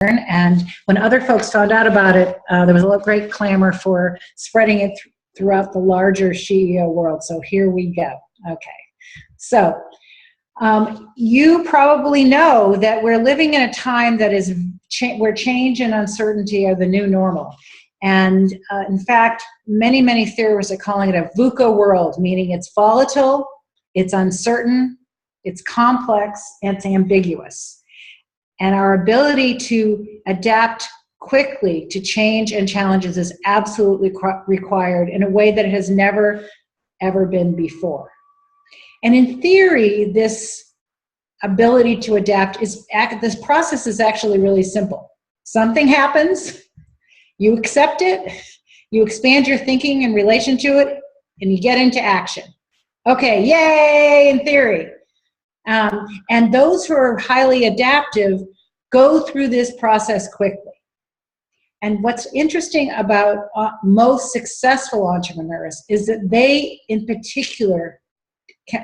And when other folks found out about it, there was a great clamor for spreading it throughout the larger SheEO world. So here we go. Okay. So you probably know that we're living in a time that is where change and uncertainty are the new normal. And in fact, many, many theorists are calling it a VUCA world, meaning it's volatile, it's uncertain, it's complex, and it's ambiguous. And our ability to adapt quickly to change and challenges is absolutely required in a way that it has never, ever been before. And in theory, this ability to adapt this process is actually really simple. Something happens, you accept it, you expand your thinking in relation to it, and you get into action. Okay, yay, in theory. And those who are highly adaptive go through this process quickly. And what's interesting about most successful entrepreneurs is that they, in particular,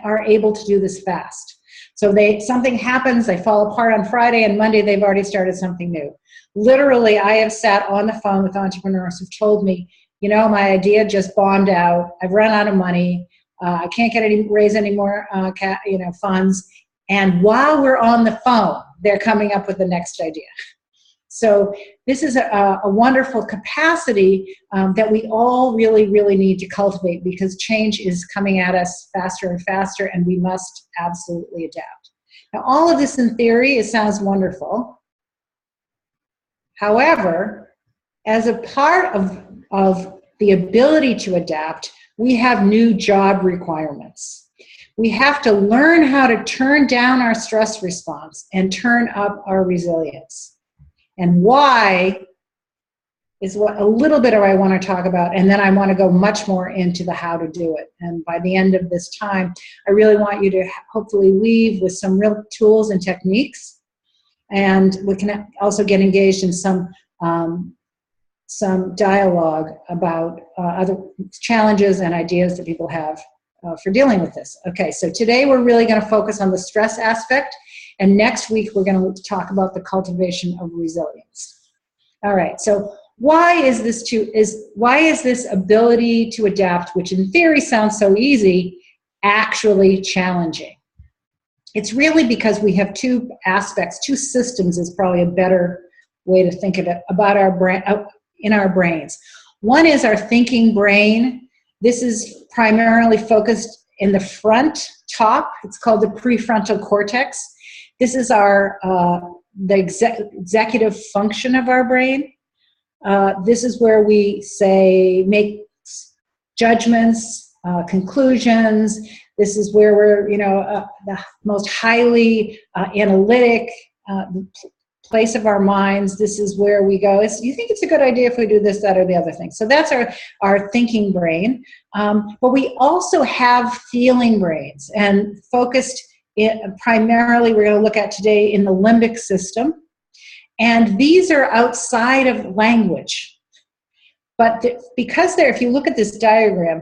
are able to do this fast. So something happens, they fall apart on Friday, and Monday they've already started something new. Literally, I have sat on the phone with entrepreneurs who've told me, you know, my idea just bombed out, I've run out of money, I can't raise any more funds, and while we're on the phone, they're coming up with the next idea. So this is a wonderful capacity that we all really, really need to cultivate, because change is coming at us faster and faster, and we must absolutely adapt. Now, all of this in theory, it sounds wonderful. However, as a part of the ability to adapt, we have new job requirements. We have to learn how to turn down our stress response and turn up our resilience. And why is what a little bit of I want to talk about, and then I want to go much more into the how to do it. And by the end of this time, I really want you to hopefully leave with some real tools and techniques, and we can also get engaged in some dialogue about other challenges and ideas that people have for dealing with this. Okay, so today we're really going to focus on the stress aspect. And next week, we're going to talk about the cultivation of resilience. All right, so why is this ability to adapt, which in theory sounds so easy, actually challenging? It's really because we have two aspects, two systems is probably a better way to think of it, about our brain, in our brains. One is our thinking brain. This is primarily focused in the front top. It's called the prefrontal cortex. This is the executive function of our brain. This is where we make judgments, conclusions. This is where we're, the most highly analytic place of our minds. This is where we go, you think it's a good idea if we do this, that, or the other thing. So that's our thinking brain. But we also have feeling brains, and focused primarily, we're going to look at today in the limbic system. And these are outside of language. But because if you look at this diagram,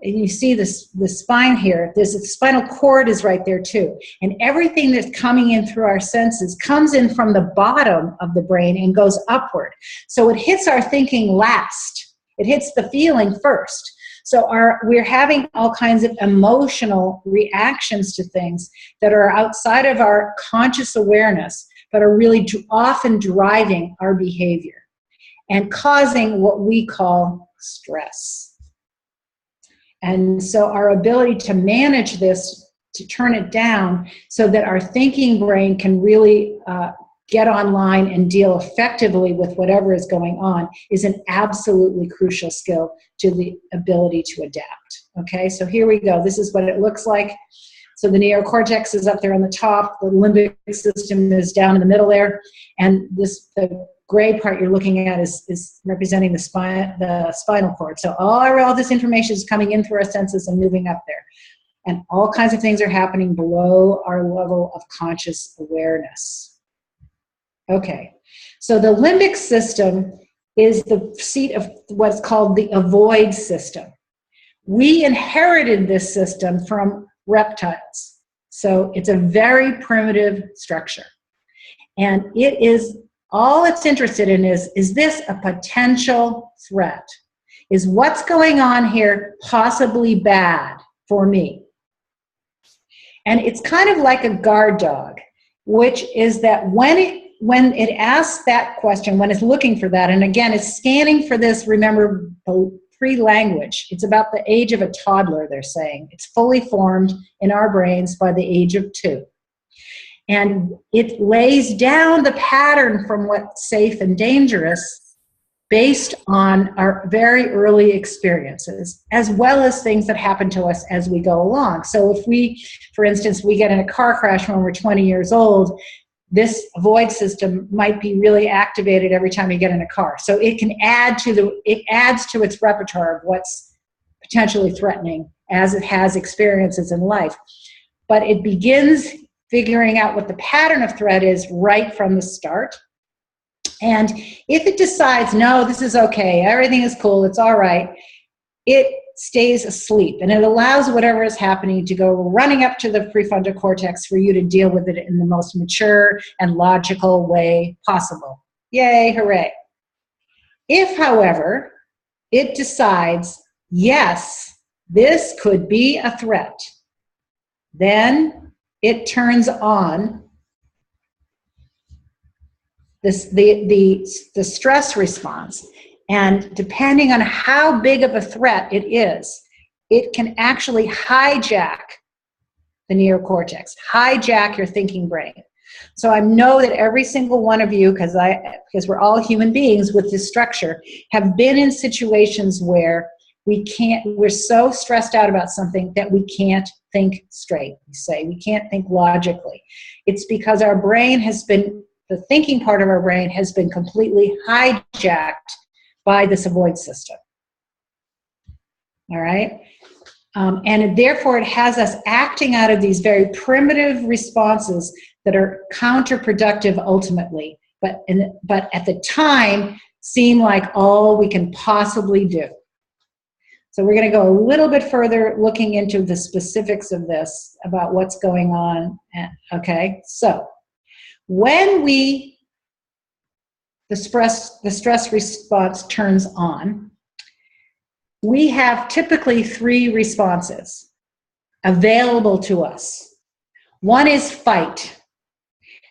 and you see the spine here, the spinal cord is right there too. And everything that's coming in through our senses comes in from the bottom of the brain and goes upward. So it hits our thinking last. It hits the feeling first. So we're having all kinds of emotional reactions to things that are outside of our conscious awareness, but are really often driving our behavior and causing what we call stress. And so our ability to manage this, to turn it down so that our thinking brain can really get online and deal effectively with whatever is going on, is an absolutely crucial skill to the ability to adapt. Okay, so here we go. This is what it looks like. So the neocortex is up there on the top, the limbic system is down in the middle there, and the gray part you're looking at is representing the spinal cord. So all this information is coming in through our senses and moving up there. And all kinds of things are happening below our level of conscious awareness. Okay, so the limbic system is the seat of what's called the avoid system. We inherited this system from reptiles. So it's a very primitive structure. And it is All it's interested in is this a potential threat? Is what's going on here possibly bad for me? And it's kind of like a guard dog, which is that when it asks that question, when it's looking for that, and again, it's scanning for this, remember, pre-language. It's about the age of a toddler, they're saying. It's fully formed in our brains by the age of 2. And it lays down the pattern from what's safe and dangerous based on our very early experiences, as well as things that happen to us as we go along. So if we, for instance, we get in a car crash when we're 20 years old, this avoid system might be really activated every time you get in a car. So it can add to it adds to its repertoire of what's potentially threatening as it has experiences in life. But it begins figuring out what the pattern of threat is right from the start. And if it decides, no, this is okay, everything is cool, it's all right, it stays asleep. And it allows whatever is happening to go running up to the prefrontal cortex for you to deal with it in the most mature and logical way possible. Yay, hooray. If, however, it decides, yes, this could be a threat, then it turns on the stress response. And depending on how big of a threat it is, it can actually hijack the neocortex, hijack your thinking brain. So I know that every single one of you, because we're all human beings with this structure, have been in situations where we're so stressed out about something that we can't think straight. We say we can't think logically. It's because our brain the thinking part of our brain has been completely hijacked by this avoid system. All right? And therefore it has us acting out of these very primitive responses that are counterproductive ultimately, but at the time seem like all we can possibly do. So we're going to go a little bit further looking into the specifics of this, about what's going on. Okay, so when the stress response turns on, we have typically 3 responses available to us. One is fight.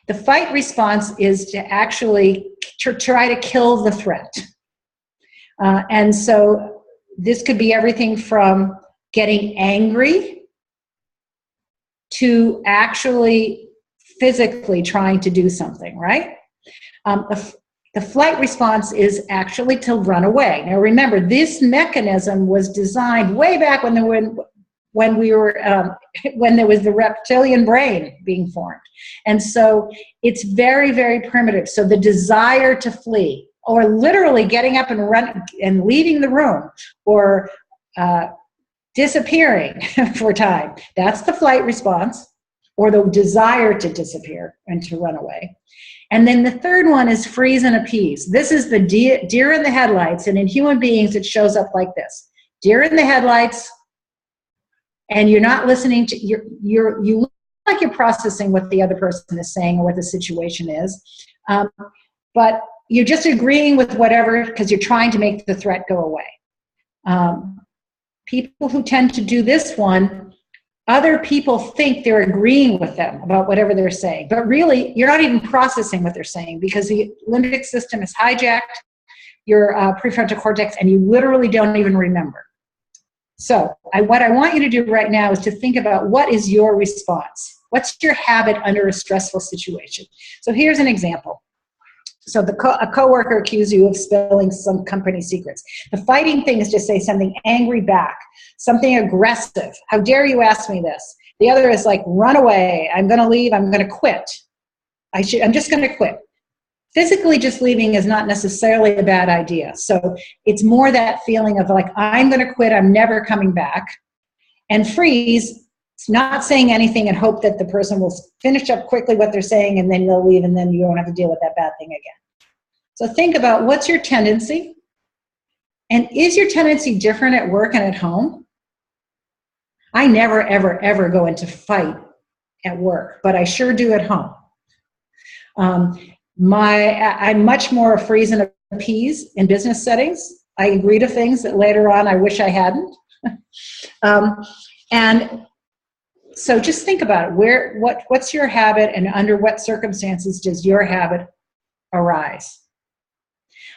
The fight response is to actually try to kill the threat. And so this could be everything from getting angry to actually physically trying to do something, right? The flight response is actually to run away. Now remember, this mechanism was designed way back when there was the reptilian brain being formed. And so it's very, very primitive. So the desire to flee, or literally getting up and run and leaving the room, or disappearing for a time, that's the flight response, or the desire to disappear and to run away. And then the third one is freeze and appease. This is the deer in the headlights, and in human beings it shows up like this. Deer in the headlights, and you're not listening to, you look like you're processing what the other person is saying or what the situation is, but you're just agreeing with whatever because you're trying to make the threat go away. People who tend to do this one, other people think they're agreeing with them about whatever they're saying, but really you're not even processing what they're saying because the limbic system is hijacked your prefrontal cortex and you literally don't even remember. So what I want you to do right now is to think about what is your response. What's your habit under a stressful situation? So here's an example. So a coworker accused you of spilling some company secrets. The fighting thing is to say something angry back, something aggressive. How dare you ask me this? The other is like, run away. I'm going to leave. I'm going to quit. I'm just going to quit. Physically just leaving is not necessarily a bad idea. So it's more that feeling of like, I'm going to quit. I'm never coming back. And freeze, it's not saying anything and hope that the person will finish up quickly what they're saying and then they'll leave and then you don't have to deal with that bad thing again. So think about what's your tendency, and is your tendency different at work and at home? I never, ever, ever go into fight at work, but I sure do at home. I'm much more a freeze and appease in business settings. I agree to things that later on I wish I hadn't. And so just think about it. What's your habit, and under what circumstances does your habit arise?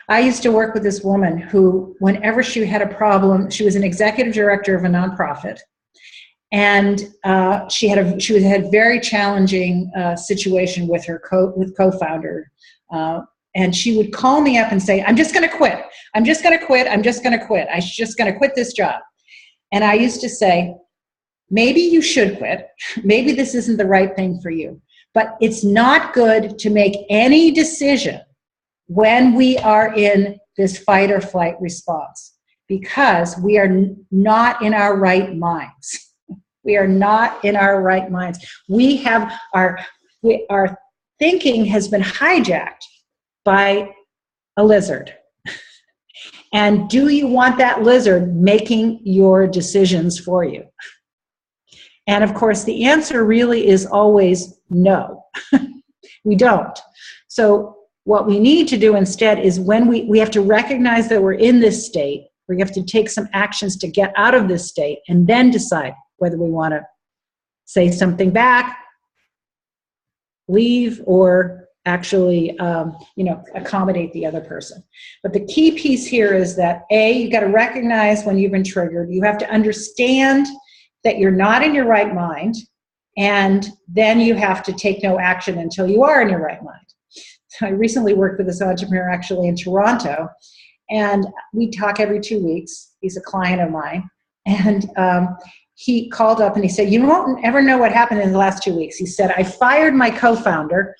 I used to work with this woman who, whenever she had a problem, she was an executive director of a nonprofit, and she had a very challenging situation with her co-founder, and she would call me up and say, "I'm just going to quit. I'm just going to quit. I'm just going to quit. I'm just going to quit this job." And I used to say, maybe you should quit. Maybe this isn't the right thing for you. But it's not good to make any decision when we are in this fight or flight response, because we are not in our right minds. We are not in our right minds. We have our thinking has been hijacked by a lizard. And do you want that lizard making your decisions for you? And of course, the answer really is always no. We don't. So what we need to do instead is, when we have to recognize that we're in this state, we have to take some actions to get out of this state, and then decide whether we want to say something back, leave, or actually accommodate the other person. But the key piece here is that you got to recognize when you've been triggered. You have to understand that you're not in your right mind, and then you have to take no action until you are in your right mind. So I recently worked with this entrepreneur actually in Toronto, and we talk every 2 weeks. He's a client of mine, and he called up and he said, "You won't ever know what happened in the last 2 weeks." He said, "I fired my co-founder,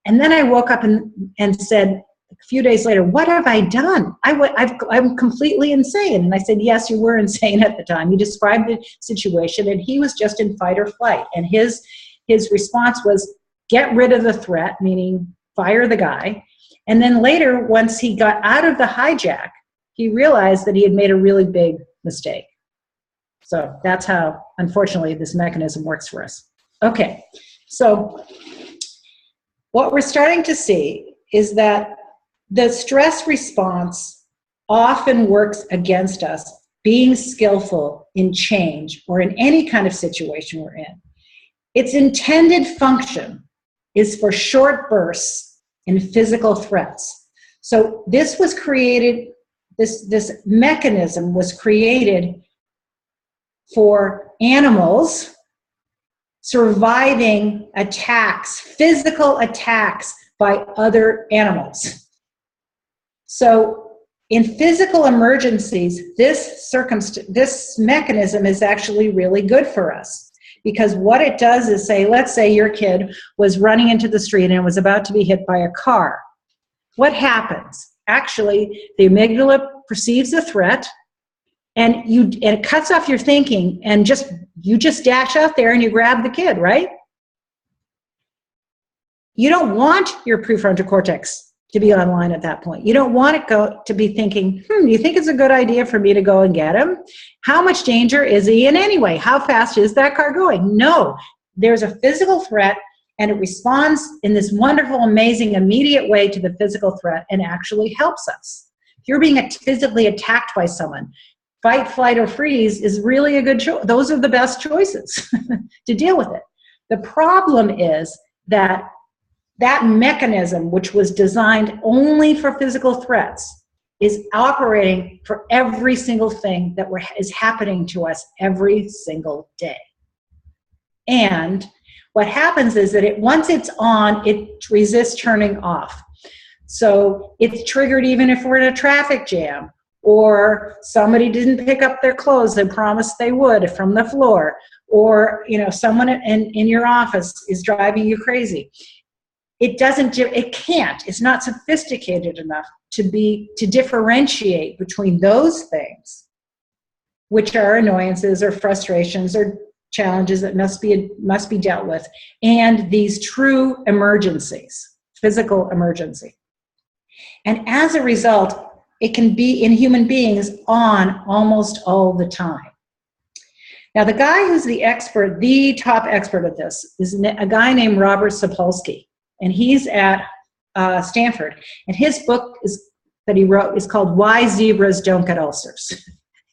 and then I woke up and said a few days later, what have I done? I'm completely insane." And I said, "Yes, you were insane at the time." He described the situation, and he was just in fight or flight. And his response was, get rid of the threat, meaning fire the guy. And then later, once he got out of the hijack, he realized that he had made a really big mistake. So that's how, unfortunately, this mechanism works for us. Okay, so what we're starting to see is that the stress response often works against us being skillful in change or in any kind of situation we're in. Its intended function is for short bursts in physical threats. So this was created, this mechanism was created for animals surviving attacks, physical attacks by other animals. So in physical emergencies, this mechanism is actually really good for us, because what it does is say, let's say your kid was running into the street and was about to be hit by a car. What happens? Actually, the amygdala perceives a threat, and it cuts off your thinking, and you just dash out there and you grab the kid, right? You don't want your prefrontal cortex to be online at that point. You don't want it to be thinking, do you think it's a good idea for me to go and get him? How much danger is he in anyway? How fast is that car going? No, there's a physical threat, and it responds in this wonderful, amazing, immediate way to the physical threat and actually helps us. If you're being physically attacked by someone, fight, flight, or freeze is really a good choice. Those are the best choices to deal with it. The problem is that mechanism, which was designed only for physical threats, is operating for every single thing that is happening to us every single day. And what happens is that once it's on, it resists turning off. So it's triggered even if we're in a traffic jam, or somebody didn't pick up their clothes and promised they would from the floor, or someone in your office is driving you crazy. It can't, it's not sophisticated enough to differentiate between those things, which are annoyances or frustrations or challenges that must be dealt with, and these true emergencies, physical emergency. And as a result, it can be in human beings on almost all the time. Now, the guy who's the top expert at this, is a guy named Robert Sapolsky, and he's at Stanford, and his book that he wrote is called Why Zebras Don't Get Ulcers.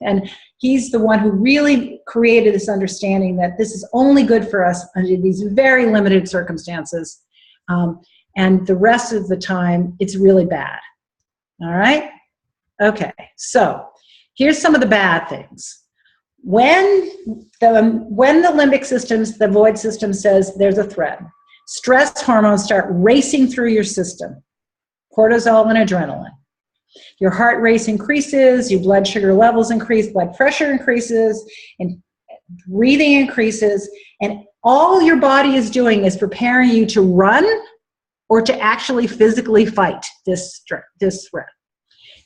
And he's the one who really created this understanding that this is only good for us under these very limited circumstances. And the rest of the time, it's really bad. All right? Okay, so here's some of the bad things. When the limbic system, the void system says there's a threat, stress hormones start racing through your system, cortisol and adrenaline. Your heart rate increases, your blood sugar levels increase, blood pressure increases, and breathing increases, and all your body is doing is preparing you to run or to actually physically fight this threat.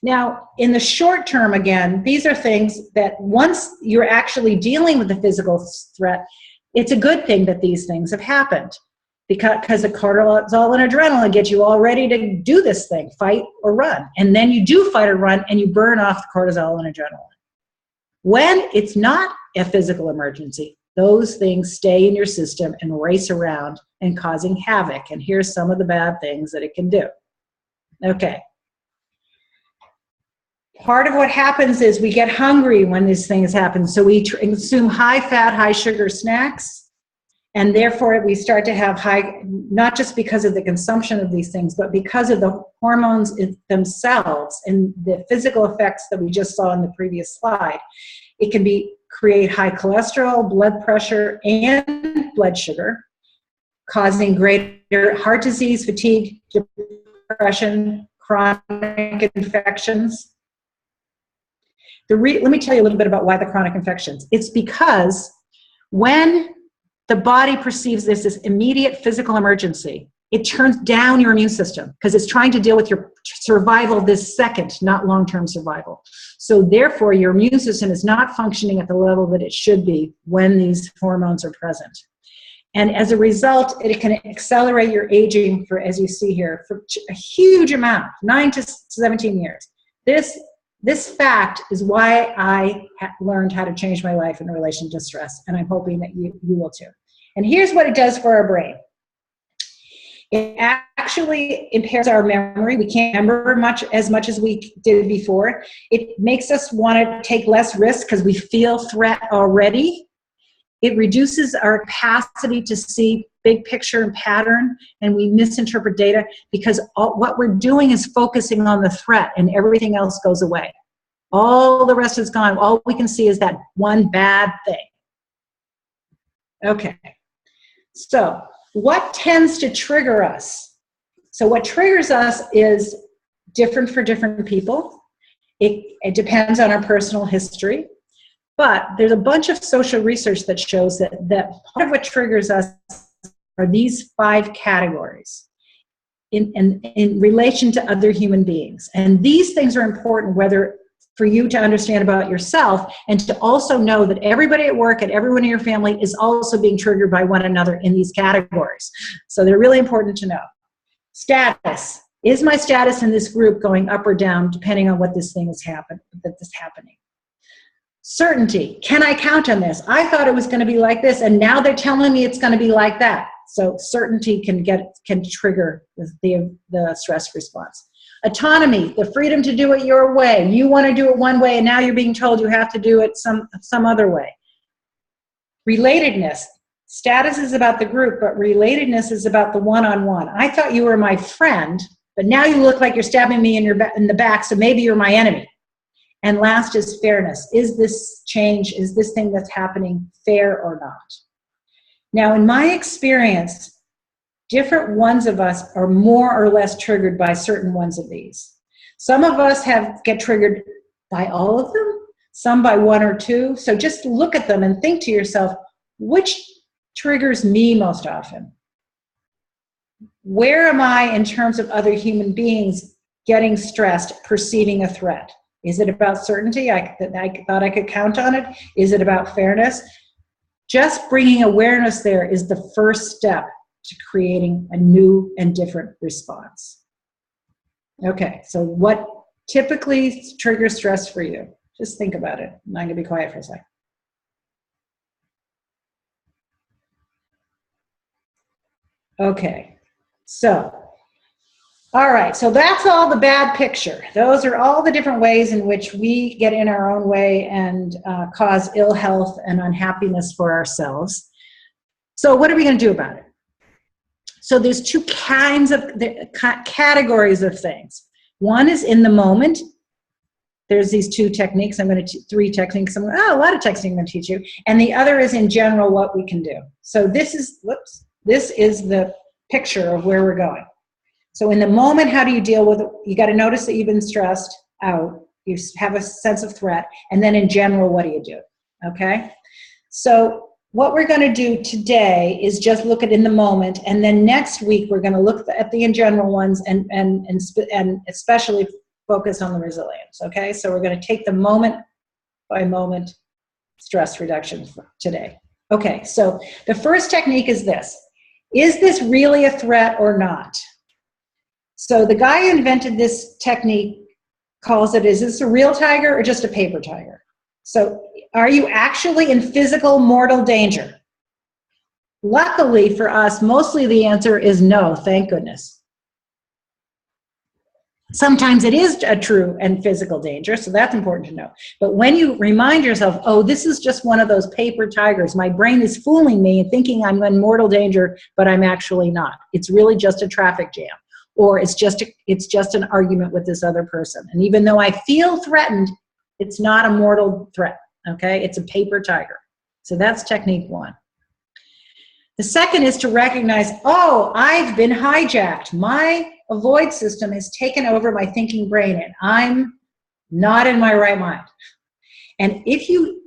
Now, in the short term, again, these are things that once you're actually dealing with the physical threat, it's a good thing that these things have happened, because the cortisol and adrenaline get you all ready to do this thing, fight or run. And then you do fight or run, and you burn off the cortisol and adrenaline. When it's not a physical emergency, those things stay in your system and race around and causing havoc. And here's some of the bad things that it can do. Okay. Part of what happens is we get hungry when these things happen. So we consume high-fat, high-sugar snacks. And therefore, we start to have high, not just because of the consumption of these things, but because of the hormones themselves and the physical effects that we just saw in the previous slide. It can create high cholesterol, blood pressure, and blood sugar, causing greater heart disease, fatigue, depression, chronic infections. Let me tell you a little bit about why the chronic infections. It's because when the body perceives this as immediate physical emergency, it turns down your immune system because it's trying to deal with your survival this second, not long-term survival. So therefore, your immune system is not functioning at the level that it should be when these hormones are present. And as a result, it can accelerate your aging for, as you see here, for a huge amount, 9 to 17 years. This fact is why I learned how to change my life in relation to stress, and I'm hoping that you will too. And here's what it does for our brain. It actually impairs our memory. We can't remember as much as we did before. It makes us want to take less risks because we feel threat already. It reduces our capacity to see big picture and pattern, and we misinterpret data because what we're doing is focusing on the threat and everything else goes away. All the rest is gone. All we can see is that one bad thing. Okay. So what tends to trigger us? So what triggers us is different for different people. It depends on our personal history. But there's a bunch of social research that shows that part of what triggers us are these 5 categories in relation to other human beings. And these things are important whether for you to understand about yourself and to also know that everybody at work and everyone in your family is also being triggered by one another in these categories. So they're really important to know. Status. Is my status in this group going up or down depending on what this thing is happening? Certainty. Can I count on this? I thought it was going to be like this, and now they're telling me it's going to be like that. So certainty can trigger the stress response. Autonomy, the freedom to do it your way. You want to do it one way, and now you're being told you have to do it some other way. Relatedness. Status is about the group, but relatedness is about the one-on-one. I thought you were my friend, but now you look like you're stabbing me in the back, so maybe you're my enemy. And last is fairness. Is this change, is this thing that's happening fair or not? Now, in my experience, different ones of us are more or less triggered by certain ones of these. Some of us get triggered by all of them, some by 1 or 2. So just look at them and think to yourself, which triggers me most often? Where am I in terms of other human beings getting stressed, perceiving a threat? Is it about certainty? I thought I could count on it. Is it about fairness? Just bringing awareness there is the first step to creating a new and different response. Okay, so what typically triggers stress for you? Just think about it. I'm going to be quiet for a second. Okay, so All right, so that's all the bad picture. Those are all the different ways in which we get in our own way and cause ill health and unhappiness for ourselves. So what are we going to do about it? So there's two kinds of categories of things. One is in the moment. There's these two techniques. Three techniques. A lot of techniques I'm going to teach you. And the other is in general what we can do. So this is the picture of where we're going. So in the moment, how do you deal with it? You got to notice that you've been stressed out. You have a sense of threat. And then in general, what do you do? Okay? So what we're going to do today is just look at in the moment. And then next week, we're going to look at the in general ones and especially focus on the resilience. Okay? So we're going to take the moment by moment stress reduction today. Okay, so the first technique is this. Is this really a threat or not? So the guy who invented this technique calls it, is this a real tiger or just a paper tiger? So are you actually in physical mortal danger? Luckily for us, mostly the answer is no, thank goodness. Sometimes it is a true and physical danger, so that's important to know. But when you remind yourself, oh, this is just one of those paper tigers, my brain is fooling me and thinking I'm in mortal danger, but I'm actually not. It's really just a traffic jam. Or it's just an argument with this other person. And even though I feel threatened, it's not a mortal threat, okay? It's a paper tiger. So that's technique one. The second is to recognize, oh, I've been hijacked. My avoid system has taken over my thinking brain and I'm not in my right mind. And if you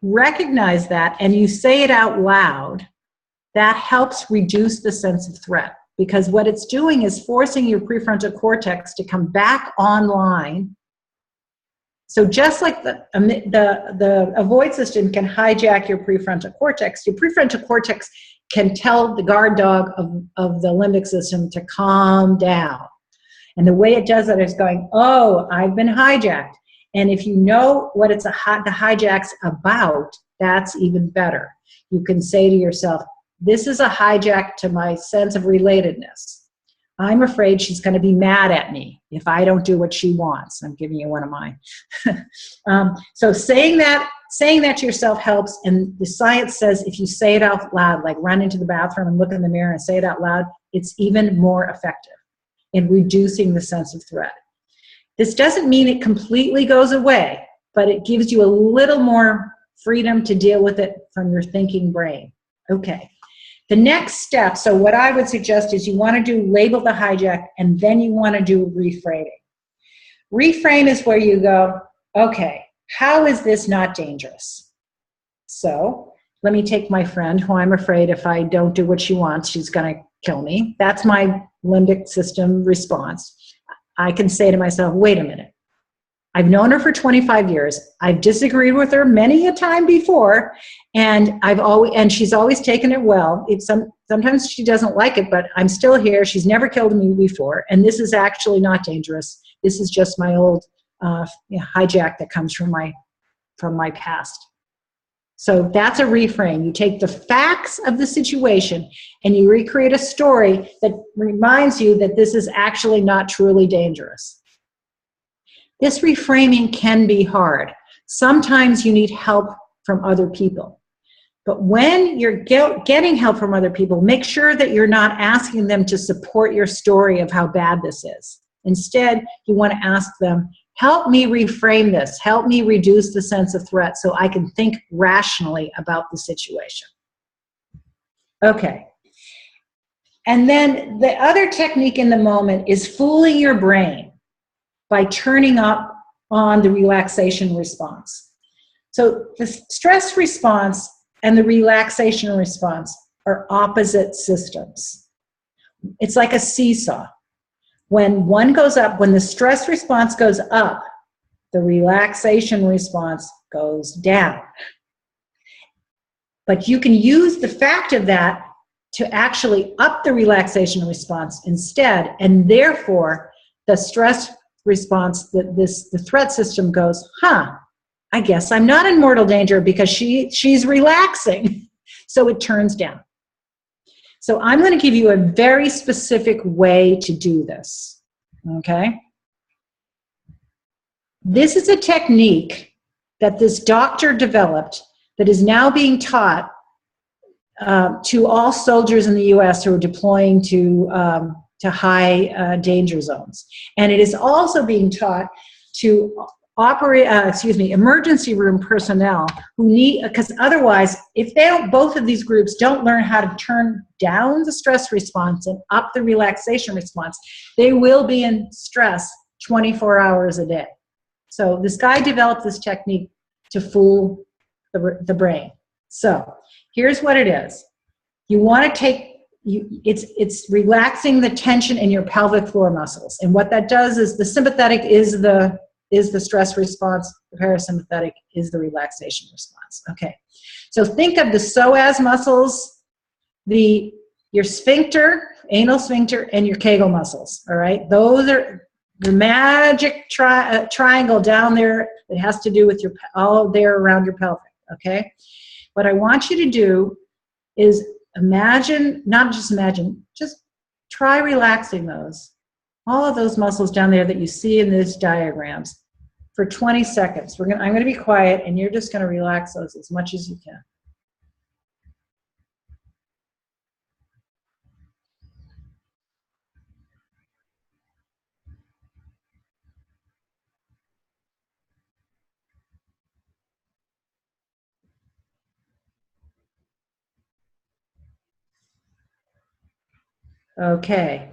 recognize that and you say it out loud, that helps reduce the sense of threat. Because what it's doing is forcing your prefrontal cortex to come back online. So just like the avoid system can hijack your prefrontal cortex can tell the guard dog of the limbic system to calm down. And the way it does that is going, oh, I've been hijacked. And if you know what the hijack's about, that's even better. You can say to yourself, this is a hijack to my sense of relatedness. I'm afraid she's going to be mad at me if I don't do what she wants. I'm giving you one of mine. So saying that to yourself helps, and the science says if you say it out loud, like run into the bathroom and look in the mirror and say it out loud, it's even more effective in reducing the sense of threat. This doesn't mean it completely goes away, but it gives you a little more freedom to deal with it from your thinking brain. Okay. The next step, so what I would suggest is you want to do label the hijack, and then you want to do reframing. Reframe is where you go, okay, how is this not dangerous? So let me take my friend who I'm afraid if I don't do what she wants, she's going to kill me. That's my limbic system response. I can say to myself, wait a minute. I've known her for 25 years. I've disagreed with her many a time before, and she's always taken it well. Sometimes she doesn't like it, but I'm still here. She's never killed me before, and this is actually not dangerous. This is just my old hijack that comes from my past. So that's a reframe. You take the facts of the situation and you recreate a story that reminds you that this is actually not truly dangerous. This reframing can be hard. Sometimes you need help from other people. But when you're getting help from other people, make sure that you're not asking them to support your story of how bad this is. Instead, you want to ask them, help me reframe this. Help me reduce the sense of threat so I can think rationally about the situation. Okay. And then the other technique in the moment is fooling your brain by turning up on the relaxation response. So the stress response and the relaxation response are opposite systems. It's like a seesaw. When one goes up, when the stress response goes up, the relaxation response goes down. But you can use the fact of that to actually up the relaxation response instead, and therefore the stress response, the threat system goes, I guess I'm not in mortal danger because she's relaxing. So it turns down. So I'm going to give you a very specific way to do this. okay? This is a technique that this doctor developed that is now being taught to all soldiers in the U.S. who are deploying to high danger zones. And it is also being taught to emergency room personnel who need, because otherwise, if they don't, both of these groups don't learn how to turn down the stress response and up the relaxation response, they will be in stress 24 hours a day. So this guy developed this technique to fool the brain. So here's what it is. You want to take, it's relaxing the tension in your pelvic floor muscles. And what that does is the sympathetic is the stress response, the parasympathetic is the relaxation response. Okay. So think of the psoas muscles, your sphincter, anal sphincter, and your Kegel muscles. All right. Those are the magic triangle down there that has to do with all there around your pelvic. Okay. What I want you to do is imagine, not just imagine, just try relaxing those. All of those muscles down there that you see in these diagrams for 20 seconds. I'm going to be quiet and you're just going to relax those as much as you can. Okay.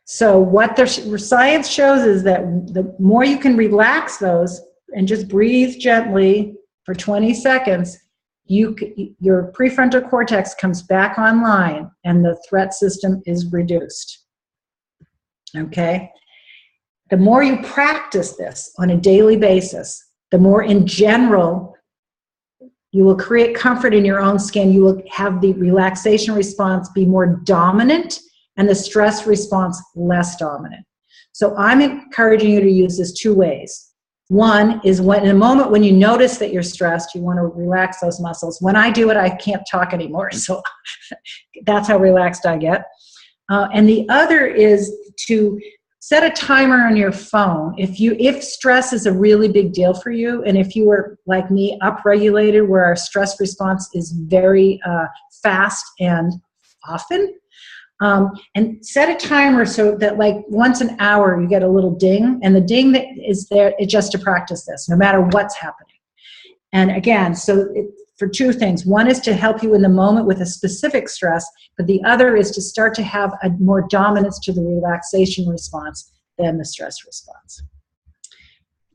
So what the science shows is that the more you can relax those and just breathe gently for 20 seconds, your prefrontal cortex comes back online and the threat system is reduced. Okay? The more you practice this on a daily basis, the more in general you will create comfort in your own skin. You will have the relaxation response be more dominant and the stress response less dominant. So I'm encouraging you to use this two ways. One is when, in a moment when you notice that you're stressed, you want to relax those muscles. When I do it, I can't talk anymore, so that's how relaxed I get. And the other is to set a timer on your phone. If stress is a really big deal for you, and if you were like me, upregulated, where our stress response is very fast and often, and set a timer so that like once an hour you get a little ding, and the ding that is there is just to practice this, no matter what's happening. And again, for two things. One is to help you in the moment with a specific stress, but the other is to start to have a more dominance to the relaxation response than the stress response.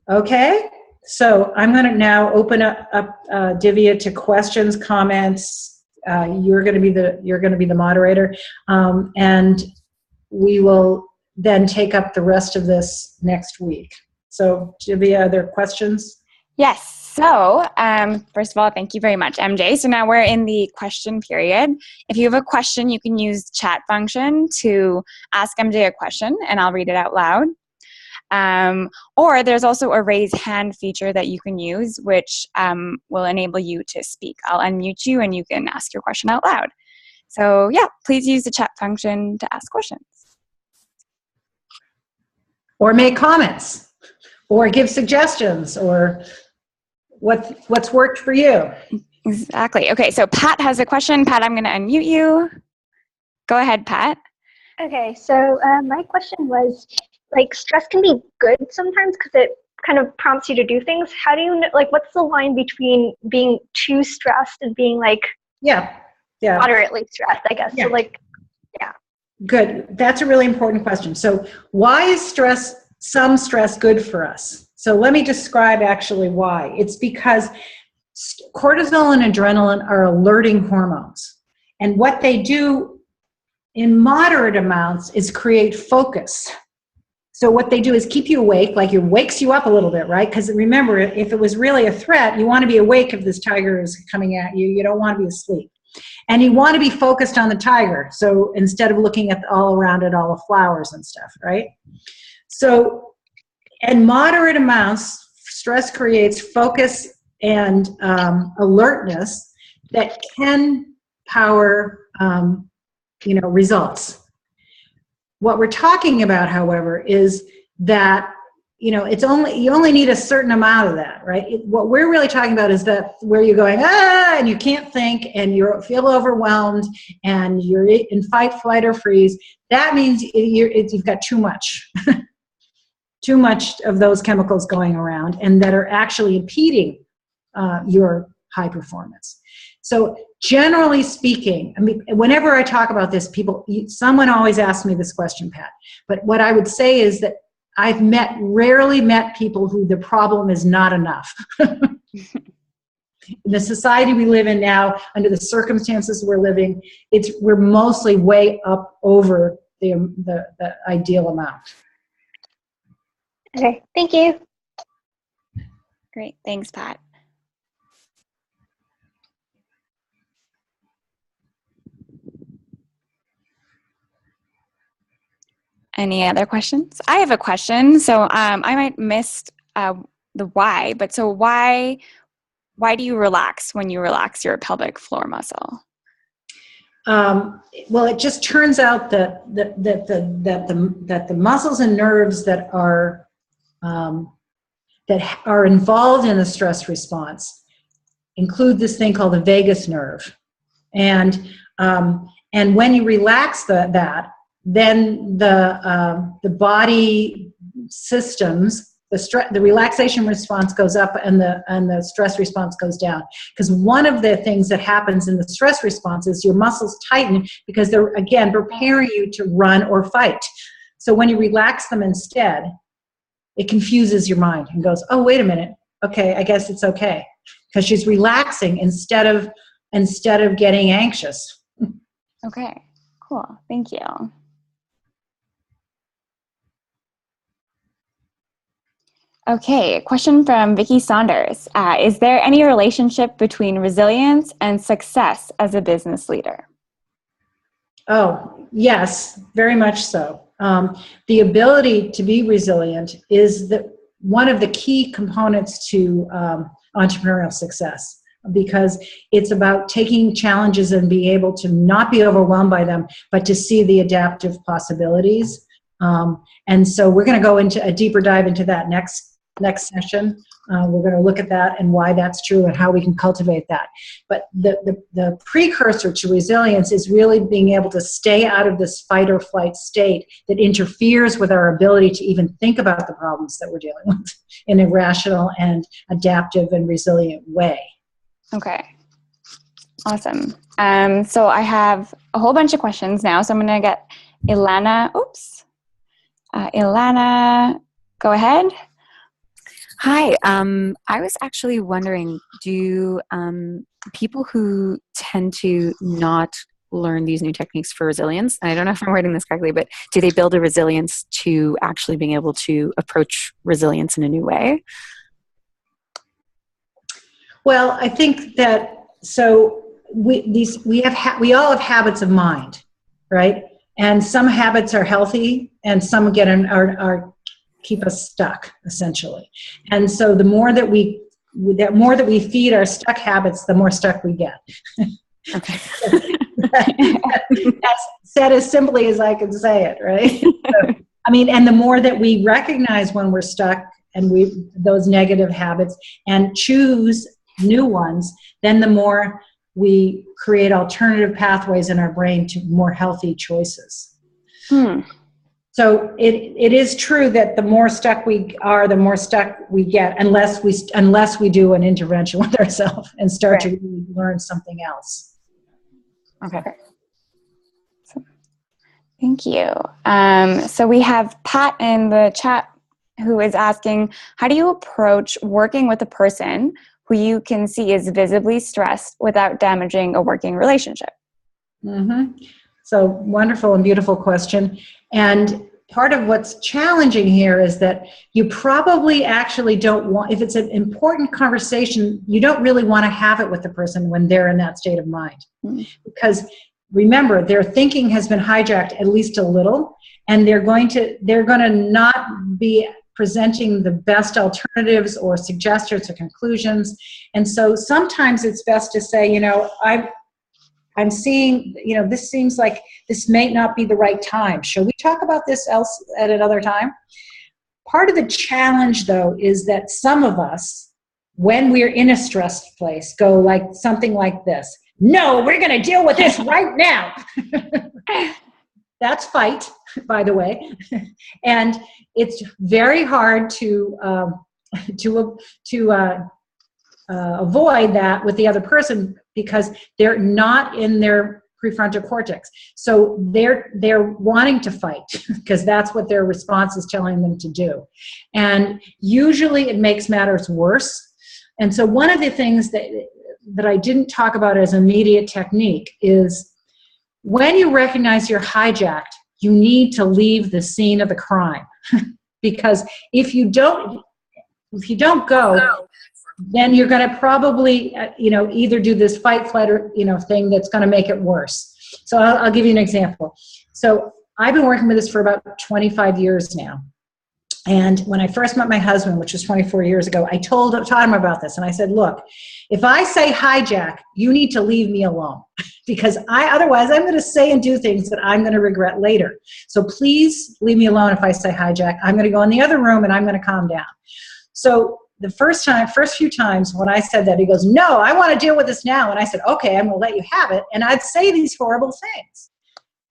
Okay, so I'm going to now open up Divya to questions, comments. You're going to be the moderator, and we will then take up the rest of this next week. So, Divya, are there questions? Yes. So, first of all, thank you very much, MJ. So now we're in the question period. If you have a question, you can use the chat function to ask MJ a question, and I'll read it out loud. Or there's also a raise hand feature that you can use, which will enable you to speak. I'll unmute you, and you can ask your question out loud. So yeah, please use the chat function to ask questions. Or make comments, or give suggestions, or what's worked for you. Exactly. Okay, so Pat has a question. Pat, I'm going to unmute you. Go ahead, Pat. Okay, so my question was, like, stress can be good sometimes because it kind of prompts you to do things. How do you know, like, what's the line between being too stressed and being like moderately stressed, I guess? Yeah. So like, yeah. Good. That's a really important question. So why is some stress good for us? So let me describe actually why. It's because cortisol and adrenaline are alerting hormones. And what they do in moderate amounts is create focus. So what they do is keep you awake, like it wakes you up a little bit, right? Because remember, if it was really a threat, you want to be awake if this tiger is coming at you. You don't want to be asleep. And you want to be focused on the tiger. So instead of looking at all around at all the flowers and stuff, right? So in moderate amounts, stress creates focus and alertness that can power, results. What we're talking about, however, is that, you only need a certain amount of that, right? What we're really talking about is that where you're going, and you can't think, and you feel overwhelmed, and you're in fight, flight, or freeze. That means you've got too much, too much of those chemicals going around, and that are actually impeding your high performance. So generally speaking, I mean, whenever I talk about this, someone always asks me this question, Pat. But what I would say is that I've rarely met people who the problem is not enough. In the society we live in now, under the circumstances we're living, we're mostly way up over the ideal amount. Okay, thank you. Great, thanks, Pat. Any other questions? I have a question. So I might miss the why, but so why do you relax when you relax your pelvic floor muscle? Well, it just turns out that the muscles and nerves that are involved in the stress response include this thing called the vagus nerve, and when you relax that, then the body systems, the relaxation response goes up and the stress response goes down. Because one of the things that happens in the stress response is your muscles tighten because they're, again, preparing you to run or fight. So when you relax them instead, it confuses your mind and goes, oh, wait a minute, okay, I guess it's okay. Because she's relaxing instead of getting anxious. Okay, cool, thank you. Okay, a question from Vicky Saunders. Is there any relationship between resilience and success as a business leader? Oh, yes, very much so. The ability to be resilient is one of the key components to entrepreneurial success, because it's about taking challenges and being able to not be overwhelmed by them, but to see the adaptive possibilities. And so we're going to go into a deeper dive into that next session. We're going to look at that and why that's true and how we can cultivate that. But the precursor to resilience is really being able to stay out of this fight or flight state that interferes with our ability to even think about the problems that we're dealing with in a rational and adaptive and resilient way. Okay. Awesome. So I have a whole bunch of questions now. So I'm going to get Ilana. Ilana, go ahead. Hi, I was actually wondering, do people who tend to not learn these new techniques for resilience, and I don't know if I'm wording this correctly, but do they build a resilience to actually being able to approach resilience in a new way? Well, I think that, so we all have habits of mind, right? And some habits are healthy, and some keep us stuck, essentially. And so the more that we feed our stuck habits, the more stuck we get. Okay. That's said as simply as I can say it, right? So, I mean, and the more that we recognize when we're stuck and those negative habits and choose new ones, then the more we create alternative pathways in our brain to more healthy choices. So it is true that the more stuck we are, the more stuck we get, unless we do an intervention with ourselves and start to really learn something else. Okay. Thank you. So we have Pat in the chat who is asking, how do you approach working with a person who you can see is visibly stressed without damaging a working relationship? Mm-hmm. So wonderful and beautiful question. And part of what's challenging here is that you probably actually don't want, if it's an important conversation, you don't really want to have it with the person when they're in that state of mind. Because remember, their thinking has been hijacked at least a little, and they're going to not be presenting the best alternatives or suggestions or conclusions. And so sometimes it's best to say, I'm seeing, this seems like this may not be the right time. Shall we talk about this else at another time? Part of the challenge, though, is that some of us, when we're in a stressed place, go like something like this. No, we're going to deal with this right now. That's fight, by the way. And it's very hard to avoid that with the other person because they're not in their prefrontal cortex. So they're wanting to fight because that's what their response is telling them to do. And usually it makes matters worse. And so one of the things that I didn't talk about as immediate technique is when you recognize you're hijacked, you need to leave the scene of the crime. Because if you don't go, then you're going to probably, either do this fight, flight, or, thing that's going to make it worse. So I'll give you an example. So I've been working with this for about 25 years now. And when I first met my husband, which was 24 years ago, I taught him about this. And I said, look, if I say hijack, you need to leave me alone because otherwise I'm going to say and do things that I'm going to regret later. So please leave me alone if I say hijack. I'm going to go in the other room and I'm going to calm down. So the first few times when I said that, he goes, no, I want to deal with this now. And I said, okay, I'm going to let you have it. And I'd say these horrible things.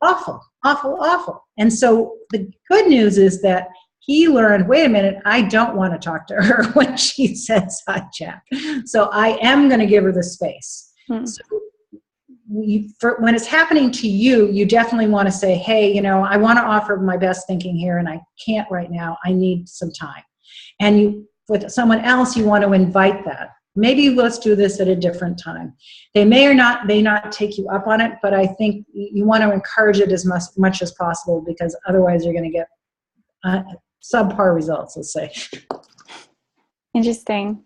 Awful, awful, awful. And so the good news is that he learned, wait a minute, I don't want to talk to her when she says hijack. So I am going to give her the space. So when it's happening to you, you definitely want to say, hey, I want to offer my best thinking here and I can't right now. I need some time. And with someone else, you want to invite that. Maybe let's do this at a different time. They may not take you up on it, but I think you want to encourage it as much as possible because otherwise you're going to get subpar results, let's say. Interesting.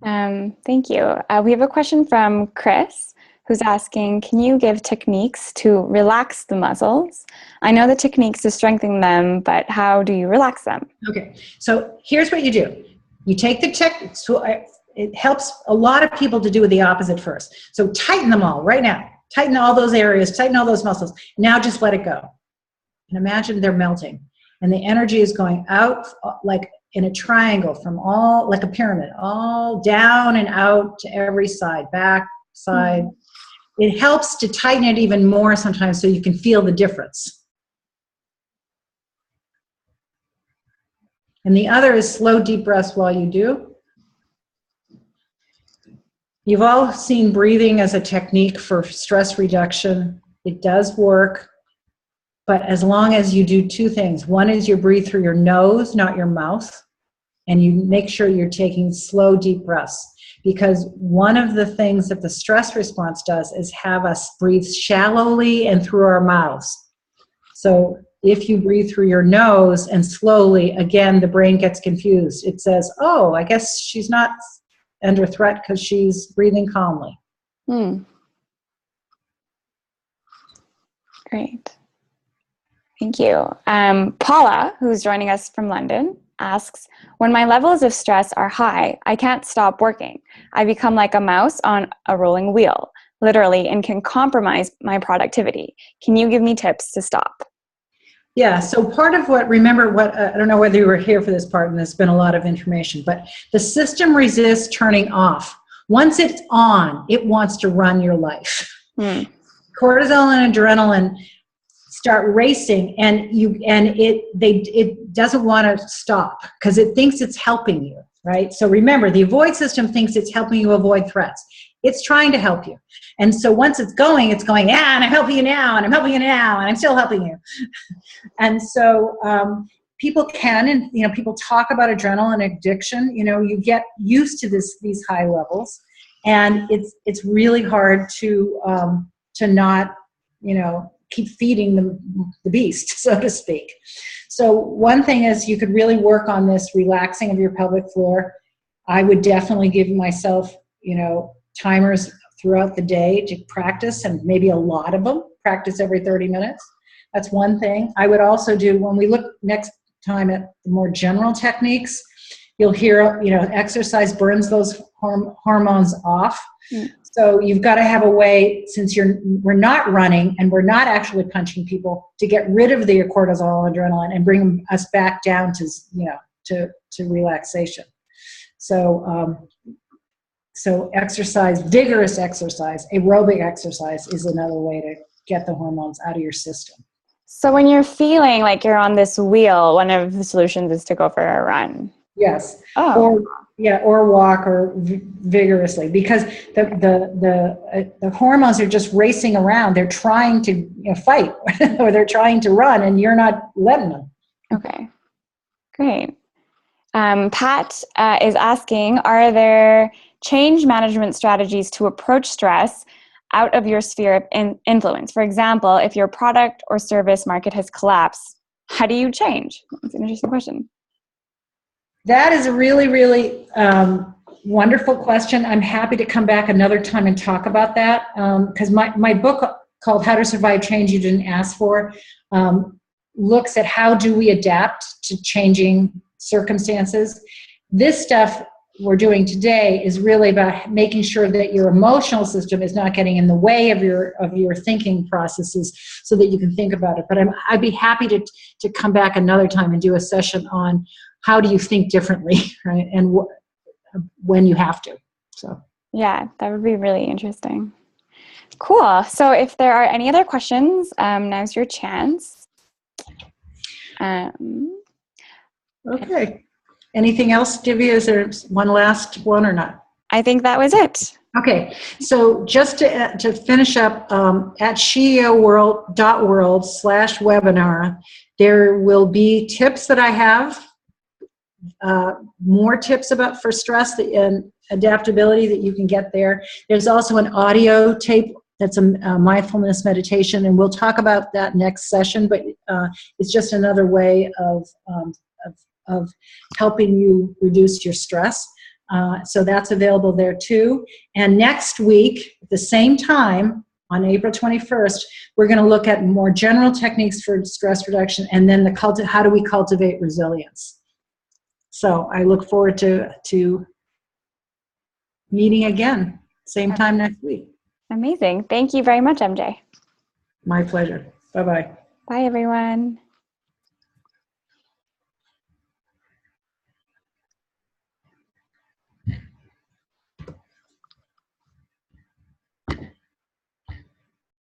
Thank you. We have a question from Chris, who's asking, can you give techniques to relax the muscles? I know the techniques to strengthen them, but how do you relax them? Okay, so here's what you do. You take the techniques. It helps a lot of people to do the opposite first. So tighten them all right now. Tighten all those areas, tighten all those muscles. Now just let it go. And imagine they're melting. And the energy is going out like in a triangle from like a pyramid, all down and out to every side, back, side. It helps to tighten it even more sometimes so you can feel the difference. And the other is slow, deep breaths while you do. You've all seen breathing as a technique for stress reduction. It does work. But as long as you do two things. One is you breathe through your nose, not your mouth. And you make sure you're taking slow, deep breaths. Because one of the things that the stress response does is have us breathe shallowly and through our mouths. So if you breathe through your nose and slowly, again, the brain gets confused. It says, oh, I guess she's not under threat because she's breathing calmly. Great. Thank you. Paula, who's joining us from London, asks, when my levels of stress are high, I can't stop working. I become like a mouse on a rolling wheel, literally, and can compromise my productivity. Can you give me tips to stop? Yeah, so part of I don't know whether you were here for this part, and there's been a lot of information, but the system resists turning off. Once it's on, it wants to run your life. Cortisol and adrenaline start racing, and it doesn't want to stop because it thinks it's helping you, right? So remember, the avoid system thinks it's helping you avoid threats. It's trying to help you. And so once it's going, and I'm helping you now, and I'm helping you now, and I'm still helping you. And so people people talk about adrenaline addiction. You get used to these high levels, and it's really hard to not, keep feeding the beast, so to speak. So one thing is you could really work on this relaxing of your pelvic floor. I would definitely give myself, timers throughout the day to practice, and maybe a lot of them, practice every 30 minutes. That's one thing. I would also do, when we look next time at the more general techniques, you'll hear, exercise burns those hormones off. So you've got to have a way, since we're not running and we're not actually punching people, to get rid of the cortisol, adrenaline, and bring us back down to relaxation. So exercise, vigorous exercise, aerobic exercise is another way to get the hormones out of your system. So when you're feeling like you're on this wheel, one of the solutions is to go for a run. Yes. Oh. Or walk or vigorously, because the hormones are just racing around. They're trying to fight or they're trying to run, and you're not letting them. Okay, great. Pat is asking, are there change management strategies to approach stress out of your sphere of influence? For example, if your product or service market has collapsed, how do you change? That's an interesting question. That is a really, really wonderful question. I'm happy to come back another time and talk about that, because my book called How to Survive Change You Didn't Ask For looks at how do we adapt to changing circumstances. This stuff we're doing today is really about making sure that your emotional system is not getting in the way of your thinking processes, so that you can think about it. But I'd be happy to come back another time and do a session on how do you think differently, right? And when you have to. So yeah, that would be really interesting. Cool. So if there are any other questions, now's your chance. Okay. Anything else, Divya? Is there one last one or not? I think that was it. Okay. So just to finish up, at SheEOworld.world/webinar, there will be tips that I have, more tips for stress and adaptability that you can get there. There's also an audio tape that's a mindfulness meditation, and we'll talk about that next session, but it's just another way of helping you reduce your stress. So that's available there too. And next week, at the same time, on April 21st, we're going to look at more general techniques for stress reduction, and then how do we cultivate resilience. So I look forward to meeting again, same time next week. Amazing. Thank you very much, MJ. My pleasure. Bye-bye. Bye, everyone.